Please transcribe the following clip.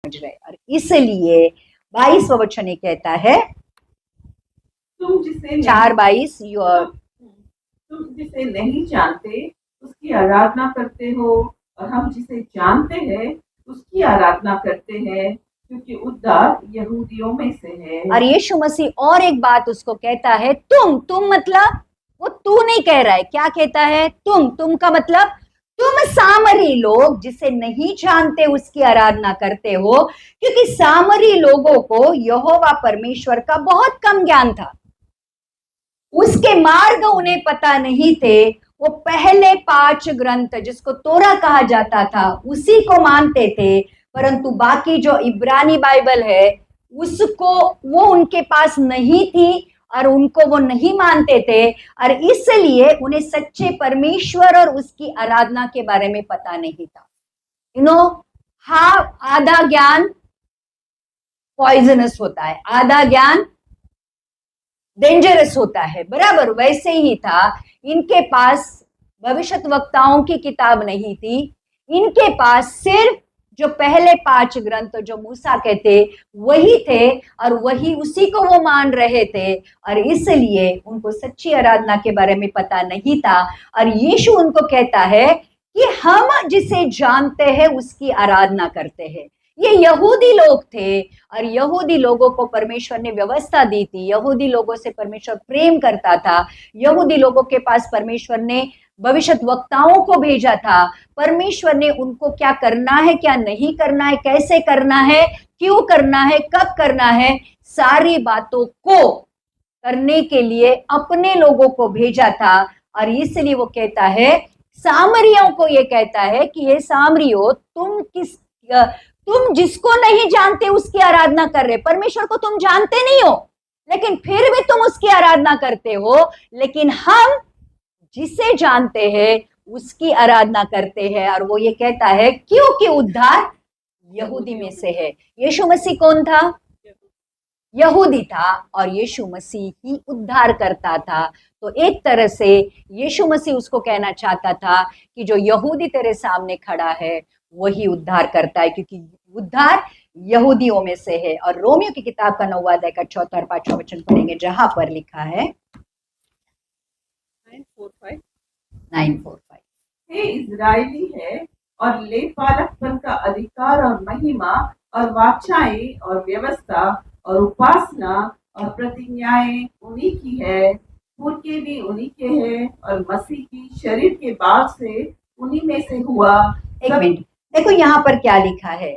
रहे। और इसलिए 22वां वचन ये कहता है, तुम जिसे 4:22, तुम जिसे नहीं जानते उसकी आराधना करते हो, और हम जिसे जानते हैं उसकी आराधना करते हैं, क्योंकि उद्धार यहूदियों में से है। और यीशु मसीह और एक बात उसको कहता है, तुम मतलब वो तू नहीं कह रहा है, क्या कहता है? तुम का मतलब तुम सामरी लोग जिसे नहीं जानते उसकी आराधना करते हो, क्योंकि सामरी लोगों को यहोवा परमेश्वर का बहुत कम ज्ञान था, उसके मार्ग उन्हें पता नहीं थे। वो पहले 5 ग्रंथ जिसको तोरा कहा जाता था उसी को मानते थे, परंतु बाकी जो इब्रानी बाइबल है उसको वो उनके पास नहीं थी और उनको वो नहीं मानते थे, और इसलिए उन्हें सच्चे परमेश्वर और उसकी आराधना के बारे में पता नहीं था। हाँ, आधा ज्ञान पॉइजनस होता है, आधा ज्ञान डेंजरस होता है, बराबर वैसे ही था। इनके पास भविष्यद्वक्ताओं की किताब नहीं थी, इनके पास सिर्फ जो पहले 5 ग्रंथ जो मूसा के थे वही थे, और वही उसी को वो मान रहे थे, और इसलिए उनको सच्ची आराधना के बारे में पता नहीं था। और यीशु उनको कहता है कि हम जिसे जानते हैं उसकी आराधना करते हैं। ये यहूदी लोग थे, और यहूदी लोगों को परमेश्वर ने व्यवस्था दी थी, यहूदी लोगों से परमेश्वर प्रेम करता था, यहूदी लोगों के पास परमेश्वर ने भविष्यद्वक्ताओं को भेजा था, परमेश्वर ने उनको क्या करना है, क्या नहीं करना है, कैसे करना है, क्यों करना है, कब करना है, सारी बातों को करने के लिए अपने लोगों को भेजा था। और इसलिए वो कहता है, सामरियों को ये कहता है कि हे सामरियों, तुम जिसको नहीं जानते उसकी आराधना कर रहे, परमेश्वर को तुम जानते नहीं हो लेकिन फिर भी तुम उसकी आराधना करते हो, लेकिन हम जिसे जानते हैं उसकी आराधना करते हैं। और वो ये कहता है क्योंकि उद्धार यहूदी में से है। यीशु मसीह कौन था? यहूदी था, और यीशु मसीह ही उद्धार करता था। तो एक तरह से यीशु मसीह उसको कहना चाहता था कि जो यहूदी तेरे सामने खड़ा है वही उद्धार करता है, क्योंकि उद्धार यहूदियों में से है। और रोमियो की किताब का 9वां अध्याय का 4 और 5वां वचन पढ़ेंगे, जहां पर लिखा है 9:4-5 हे इजरायली है और लेपालकपन का अधिकार और महिमा और वाचाएं और व्यवस्था और उपासना और प्रतिज्ञाएं उन्हीं की है, पुरखे भी उन्हीं के हैं, और मसीह की शरीर के बाद से उन्हीं में से हुआ। एक मिनट देखो यहाँ पर क्या लिखा है,